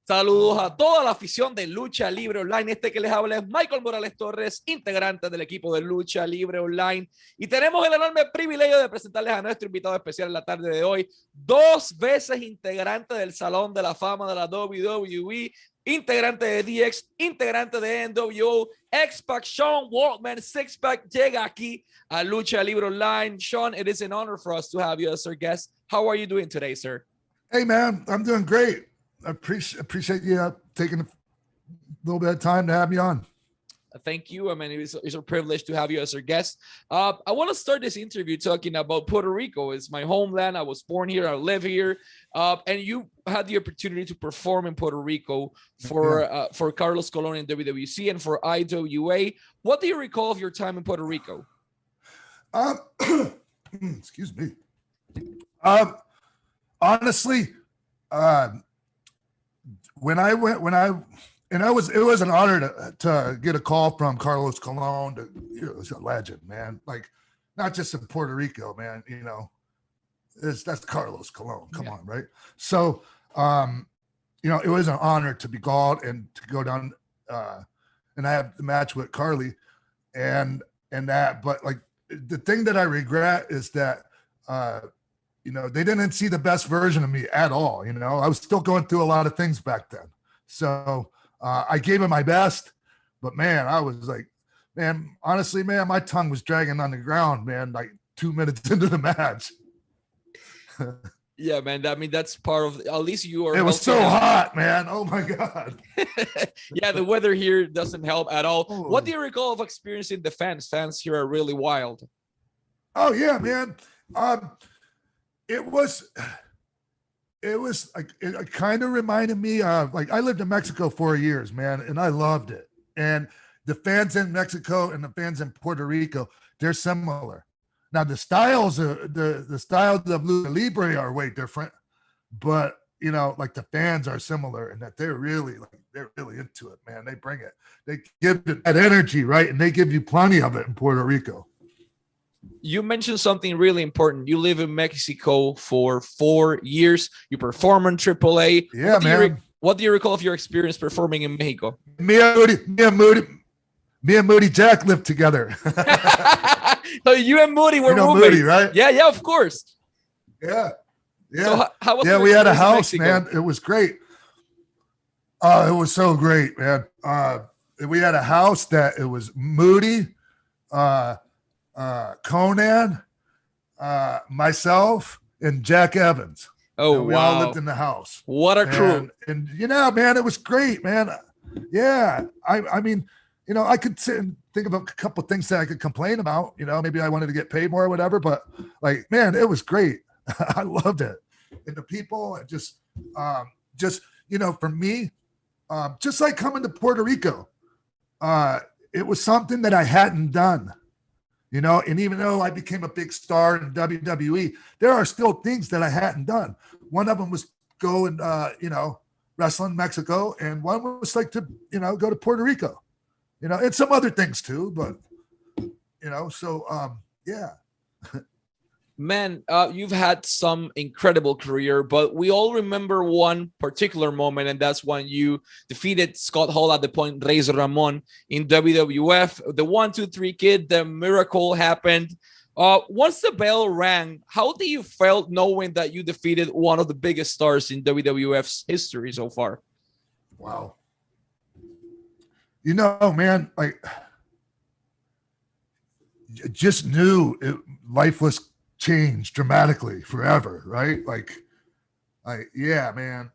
Saludos a toda la afición de Lucha Libre Online. Este que les habla es Michael Morales Torres, integrante del equipo de Lucha Libre Online. Y tenemos el enorme privilegio de presentarles a nuestro invitado especial en la tarde de hoy. 2 veces integrante del Salón de la Fama de la WWE, integrante de DX, integrante de NWO, X-Pac, Sean Waltman, Six-Pac, llega aquí a Lucha Libre Online. Sean, it is an honor for us to have you as our guest. How are you doing today, sir? Hey, man, I'm doing great. I appreciate you taking a little bit of time to have me on. Thank you. I mean, it's a privilege to have you as our guest. I want to start this interview talking about Puerto Rico. It's my homeland. I was born here. I live here. And you had the opportunity to perform in Puerto Rico for Carlos Colon in WWC and for IWA. What do you recall of your time in Puerto Rico? Excuse me. Honestly, it was an honor to get a call from Carlos Colon. He's a legend, man. Like, not just in Puerto Rico, man. You know, that's Carlos Colon. Come on, right? So, you know, it was an honor to be called and to go down. And I have the match with Carly, and that. But like, the thing that I regret is that. You know, they didn't see the best version of me at all. You know, I was still going through a lot of things back then. So I gave it my best, but man, I was like, man, honestly, man, my tongue was dragging on the ground, man, like 2 minutes into the match. Yeah, man. I mean, that's part of, at least you are. It was so hot, man. Oh my God. Yeah, the weather here doesn't help at all. Oh. What do you recall of experiencing the fans? Fans here are really wild. Oh yeah, man. It was like, it kind of reminded me of, like, I lived in Mexico for years, man, and I loved it. And the fans in Mexico and the fans in Puerto Rico, they're similar. Now the styles of the styles of Lucha Libre are way different, but you know, like, the fans are similar in that they're really into it, man. They bring it. They give it that energy, right? And they give you plenty of it in Puerto Rico. You mentioned something really important. You live in Mexico for 4 years. You perform in AAA. Yeah, man. What do you recall of your experience performing in Mexico? Me and Moody Jack lived together. So you and Moody were roommates, Moody, right? Yeah, of course. Yeah. So how was we had a house, man. It was great. It was so great, man. We had a house that it was Moody, Conan, myself, and Jack Evans. Oh, we all lived in the house. What a crew. And you know, man, it was great, man. Yeah. I mean, you know, I could sit and think about a couple of things that I could complain about. You know, maybe I wanted to get paid more or whatever, but like, man, it was great. I loved it. And the people, and just, you know, for me, just like coming to Puerto Rico, it was something that I hadn't done. You know, and even though I became a big star in WWE, there are still things that I hadn't done. One of them was go and, you know, wrestle in Mexico. And one was like to, you know, go to Puerto Rico, you know, and some other things too. But, you know, so, yeah. Man, you've had some incredible career, but we all remember one particular moment, and that's when you defeated Scott Hall at the point Reyes Ramon in WWF. The 1, 2, 3 kid, the miracle happened. Once the bell rang, how do you felt knowing that you defeated one of the biggest stars in WWF's history so far? Wow. You know, man, like, just knew life was changed dramatically forever, right? Like, yeah, man.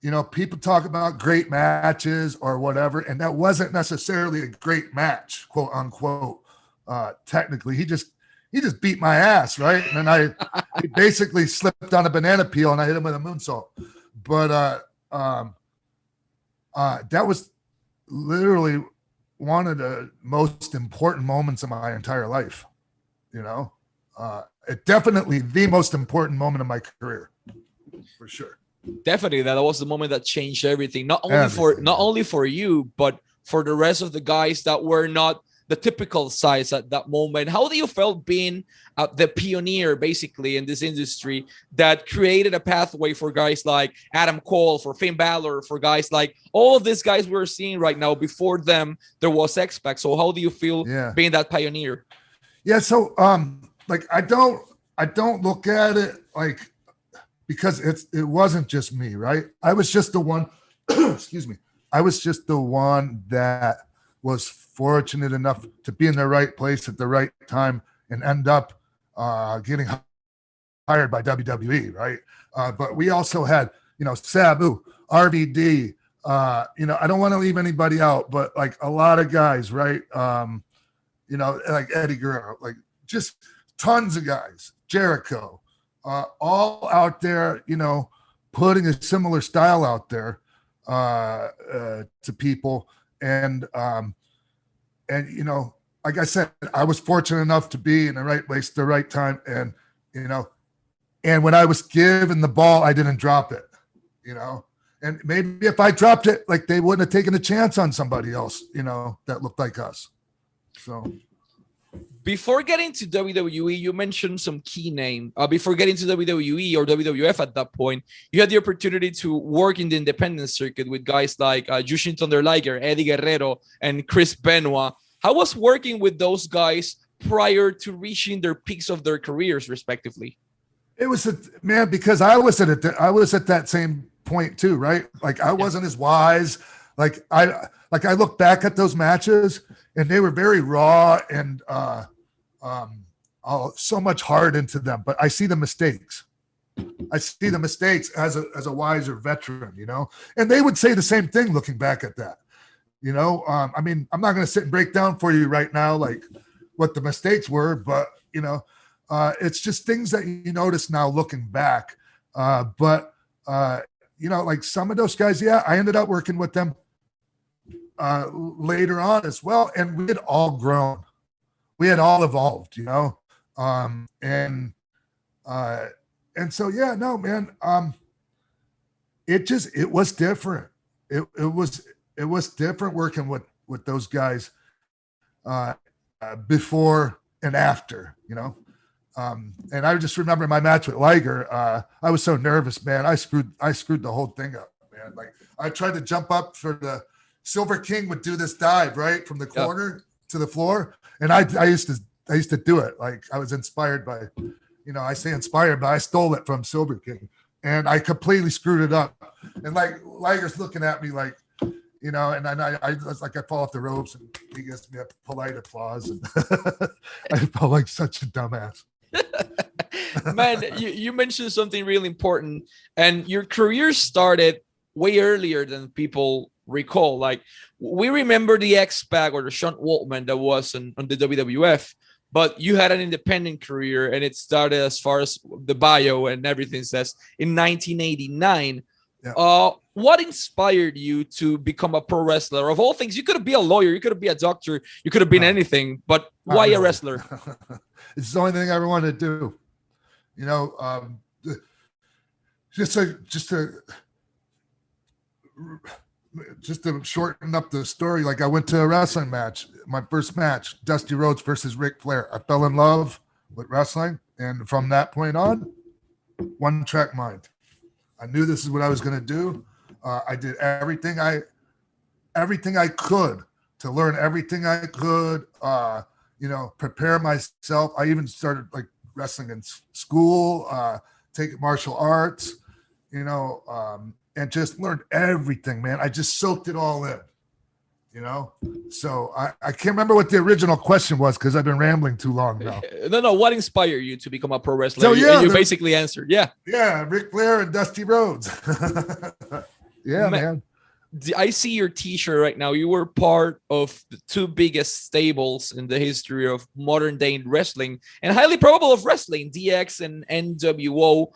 You know, people talk about great matches or whatever, and that wasn't necessarily a great match, quote unquote. Technically, he just beat my ass, right? And then he basically slipped on a banana peel and I hit him with a moonsault. But that was literally one of the most important moments of my entire life. You know, it definitely the most important moment of my career, for sure. Definitely, that was the moment that changed everything. Not only for you, but for the rest of the guys that were not the typical size at that moment. How do you felt being the pioneer basically in this industry that created a pathway for guys like Adam Cole, for Finn Balor, for guys like all of these guys we're seeing right now? Before them, there was X-Pac. So how do you feel being that pioneer? Yeah. So, like, I don't look at it like, because it wasn't just me, right? I was just the one, excuse me. I was just the one that was fortunate enough to be in the right place at the right time and end up getting hired by WWE, right? But we also had, Sabu, RVD, I don't want to leave anybody out, but like a lot of guys, right? Like Eddie Guerrero, like just tons of guys, Jericho, all out there, putting a similar style out there to people. And like I said, I was fortunate enough to be in the right place at the right time. And, and when I was given the ball, I didn't drop it, and maybe if I dropped it, like they wouldn't have taken a chance on somebody else, that looked like us. So before getting to WWE, you mentioned some key name. Before getting to WWE or WWF at that point, you had the opportunity to work in the independent circuit with guys like Jushin Thunder Liger, Eddie Guerrero, and Chris Benoit. How was working with those guys prior to reaching their peaks of their careers, respectively? It was because I was at that same point too, right? Like I wasn't as wise. Like I look back at those matches and they were very raw and so much heart into them. But I see the mistakes. I see the mistakes as a wiser veteran, and they would say the same thing looking back at that. I mean, I'm not going to sit and break down for you right now, like what the mistakes were, but it's just things that you notice now looking back. But like some of those guys, I ended up working with them later on as well. And we had all grown, we had all evolved, and so, no, man, it was different. It was different working with those guys before and after, and I just remember my match with Liger. I was so nervous, man. I screwed the whole thing up, man. Like I tried to jump up for the Silver King would do this dive right from the corner to the floor, and I used to do it. Like I was inspired by, I say inspired, but I stole it from Silver King, and I completely screwed it up. And like Liger's looking at me like, and then I was like, I fall off the ropes, and he gives me a polite applause, and I felt like such a dumbass. Man, you mentioned something really important, and your career started way earlier than people recall. Like we remember the X-Pac or the Sean Waltman that was on the WWF, but you had an independent career, and it started, as far as the bio and everything says, in 1989. Yeah. What inspired you to become a pro wrestler? Of all things, you could be a lawyer, you could be a doctor, you could have been anything, but why a wrestler? It's the only thing I ever wanted to do. Just to shorten up the story, like I went to a wrestling match, my first match, Dusty Rhodes versus Ric Flair. I fell in love with wrestling, and from that point on, one track mind. I knew this is what I was going to do. I did everything I could to learn everything I could, prepare myself. I even started like wrestling in school, taking martial arts, and just learned everything, man. I just soaked it all in, So I can't remember what the original question was because I've been rambling too long now. No. What inspired you to become a pro wrestler? So, you basically answered. Yeah, Ric Flair and Dusty Rhodes. Man. I see your t-shirt right now. You were part of the two biggest stables in the history of modern day wrestling and highly probable of wrestling, DX and NWO.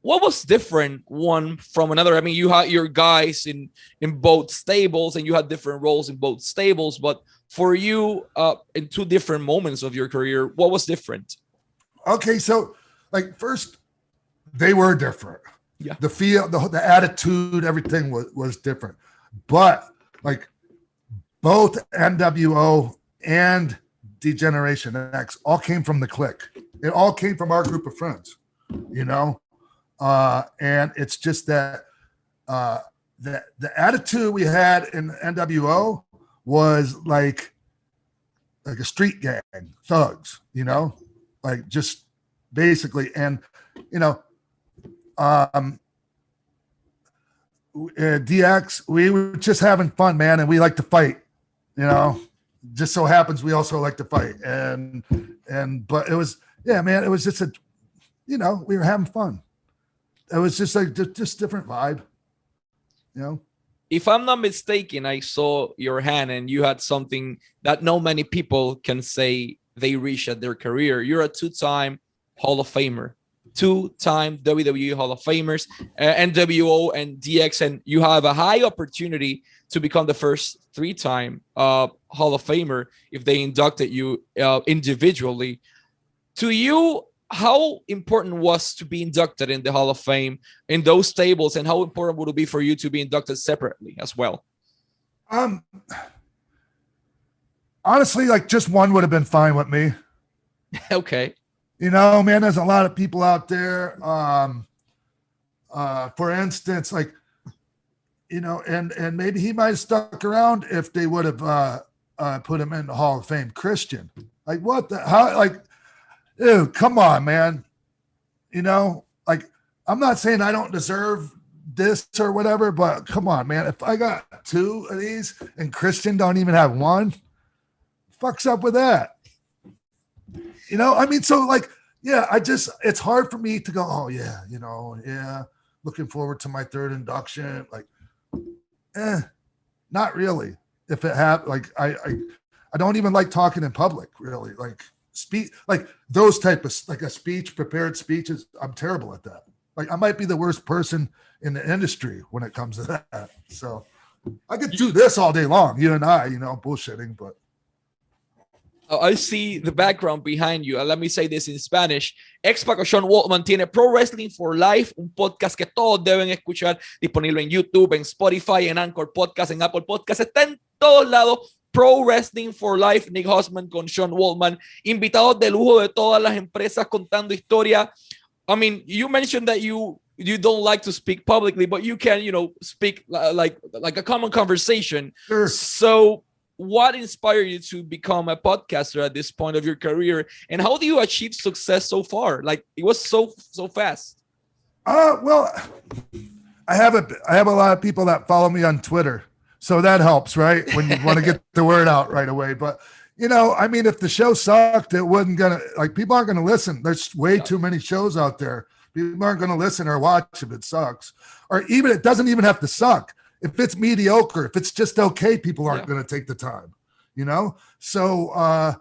What was different one from another? I mean, you had your guys in both stables and you had different roles in both stables, but for you, in two different moments of your career, what was different? Okay, so like first, they were different. Yeah, the feel, the attitude, everything was different. But like both NWO and Degeneration X all came from the Klique. It all came from our group of friends, you know? And it's just that the attitude we had in NWO was like a street gang, thugs, you know, like just basically. And, you know, DX, we were just having fun, man. And we like to fight, you know, just so happens we also like to fight. But it was, yeah, man, it was just you know, we were having fun. It was just like, just different vibe, you know? If I'm not mistaken, I saw your hand and you had something that not many people can say they reach at their career. You're a two-time Hall of Famer, two-time WWE Hall of Famers, NWO and DX, and you have a high opportunity to become the first three-time Hall of Famer if they inducted you individually. To you, how important was to be inducted in the Hall of Fame in those tables, and how important would it be for you to be inducted separately as well? Honestly, like just one would have been fine with me. Okay. You know, man, there's a lot of people out there. For instance, like, you know, and maybe he might have stuck around if they would have put him in the Hall of Fame. Christian, like what the how, like, dude, come on, man. You know, like, I'm not saying I don't deserve this or whatever, but come on, man. If I got two of these and Christian don't even have one, fuck's up with that? You know, I mean, so like, yeah, it's hard for me to go, oh yeah, you know, yeah, looking forward to my third induction. Like, not really. If it happened, like, I don't even like talking in public, really. Like, speak, like those type of, like a speech, prepared speeches, I'm terrible at that. Like, I might be the worst person in the industry when it comes to that. So I could do this all day long, you and I, you know, bullshitting, but I see the background behind you. Let me say this in Spanish. X-Pac o Sean Waltman tiene Pro Wrestling for Life, un podcast que todos deben escuchar, disponible en YouTube, en Spotify, en Anchor Podcast, en Apple Podcast. Está en todos lados. Pro Wrestling for Life, Nick Husman con Sean Waltman. Invitados de lujo de todas las empresas contando historia. I mean, you mentioned that you don't like to speak publicly, but you can, you know, speak like a common conversation. Sure. So what inspired you to become a podcaster at this point of your career, and how do you achieve success so far? Like, it was so fast. Well, I have a lot of people that follow me on Twitter, so that helps, right? When you want to get the word out right away. But you know, I mean, if the show sucked, it wasn't gonna, like, people aren't gonna listen. There's way too many shows out there. People aren't gonna listen or watch if it sucks, or even it doesn't even have to suck. If it's mediocre, if it's just okay, people aren't going to take the time, you know? So,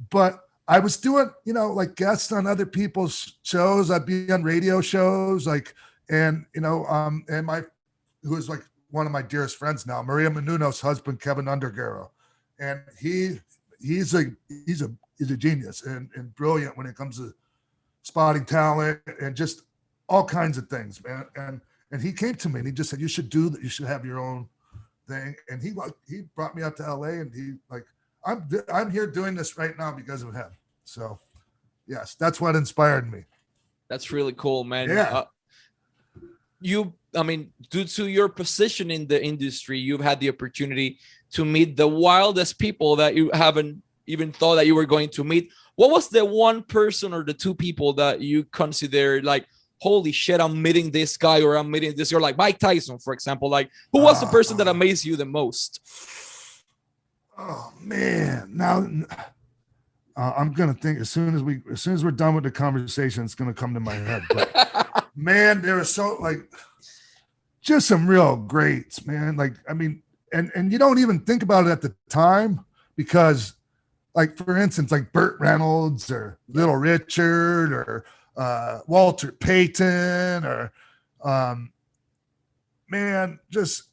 but I was doing, you know, like guests on other people's shows. I'd be on radio shows, like, and, you know, and who is like one of my dearest friends now, Maria Menounos' husband, Kevin Undergaro. And he's a genius and brilliant when it comes to spotting talent and just all kinds of things, man. And he came to me and he just said, you should have your own thing. And he brought me out to LA, and he like, I'm here doing this right now because of him. So yes, that's what inspired me. That's really cool, man. Yeah. I mean, due to your position in the industry, you've had the opportunity to meet the wildest people that you haven't even thought that you were going to meet. What was the one person or the two people that you consider like, holy shit, I'm meeting this guy, or I'm meeting this, or like Mike Tyson, for example? Like, who was the person that amazed you the most? Oh man, now I'm gonna think as soon as we're done with the conversation, it's gonna come to my head. But man, there are so, like, just some real greats, man. Like, I mean, and you don't even think about it at the time, because, like, for instance, like Burt Reynolds or Little Richard or Walter Payton or man, just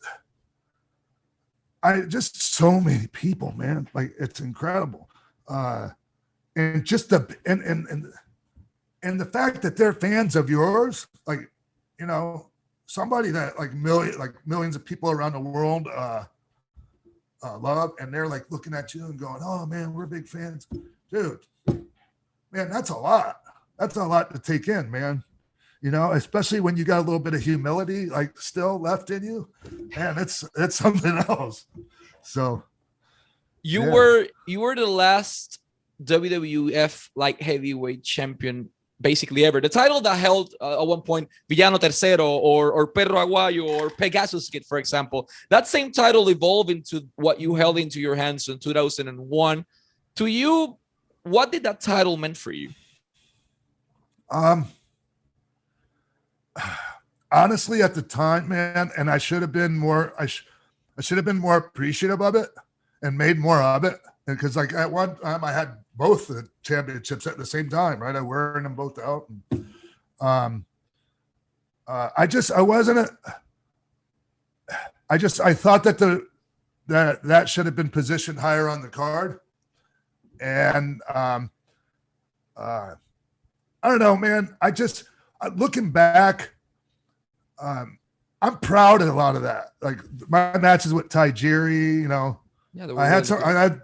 so many people, man. Like, it's incredible. And just the and the fact that they're fans of yours, like, you know, somebody that like millions of people around the world love, and they're like looking at you and going, "Oh man, we're big fans, dude." Man, that's a lot. That's a lot to take in, man. You know, especially when you got a little bit of humility like still left in you. Man, it's something else. So you were the last WWF like heavyweight champion basically ever. The title that held at one point Villano Tercero or Perro Aguayo or Pegasus Kid, for example. That same title evolved into what you held into your hands in 2001. To you, what did that title mean for you? Honestly, at the time, man, and I should have been more. I should have been more appreciative of it and made more of it. Because like at one time, I had both the championships at the same time, right? I wearing them both out. And, I thought that that should have been positioned higher on the card. And I don't know, man. Looking back, I'm proud of a lot of that. Like my matches with Tajiri, you know. Yeah, I had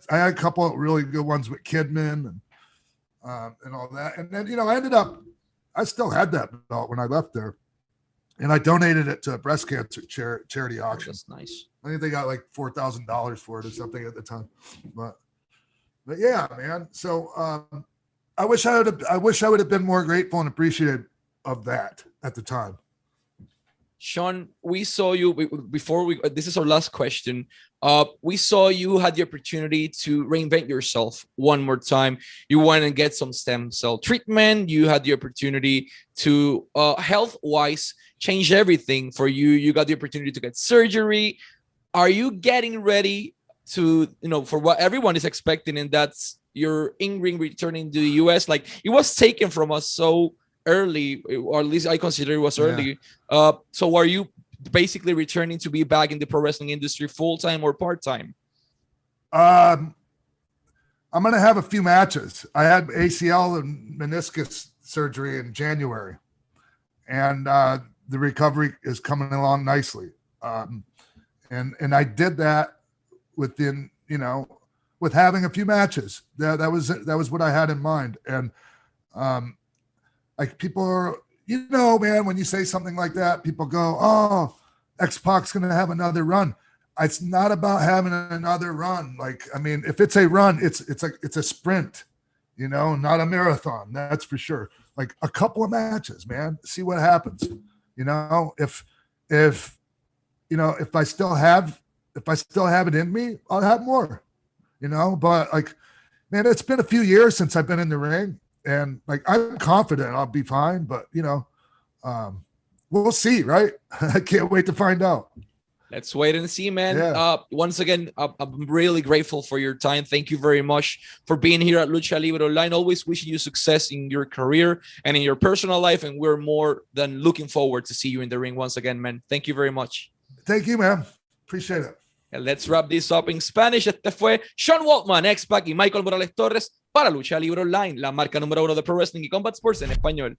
a couple of really good ones with Kidman and all that. And then, you know, I still had that belt when I left there. And I donated it to a breast cancer charity auction. That's nice. I think they got like $4,000 for it or something at the time. But yeah, man. So I wish I would have been more grateful and appreciative of that at the time. Sean, we saw you before this is our last question. We saw you had the opportunity to reinvent yourself one more time. You went and get some stem cell treatment. You had the opportunity to health-wise change everything for you. You got the opportunity to get surgery. Are you getting ready to, you know, for what everyone is expecting, and that's your in-ring returning to the US? Like, it was taken from us so early, or at least I consider it was early. Yeah. So are you basically returning to be back in the pro wrestling industry full-time or part-time? I'm going to have a few matches. I had ACL and meniscus surgery in January, and the recovery is coming along nicely. And I did that within, you know, with having a few matches. That was what I had in mind. And like people are, you know, man, when you say something like that, people go, "Oh, X-Pac's going to have another run." It's not about having another run. Like, I mean, if it's a run, it's a sprint, you know, not a marathon. That's for sure. Like a couple of matches, man, see what happens. You know, if I still have it in me, I'll have more, you know, but like, man, it's been a few years since I've been in the ring. And like, I'm confident I'll be fine, but you know, we'll see, right? I can't wait to find out. Let's wait and see, man. Yeah. Once again, I'm really grateful for your time. Thank you very much for being here at Lucha Libre Online. Always wishing you success in your career and in your personal life. And we're more than looking forward to see you in the ring once again, man. Thank you very much. Thank you, man. Appreciate it. And let's wrap this up in Spanish. Este fue Sean Waltman, X-Pac y Michael Morales Torres para Lucha Libre Online, la marca número 1 de Pro Wrestling y Combat Sports en español.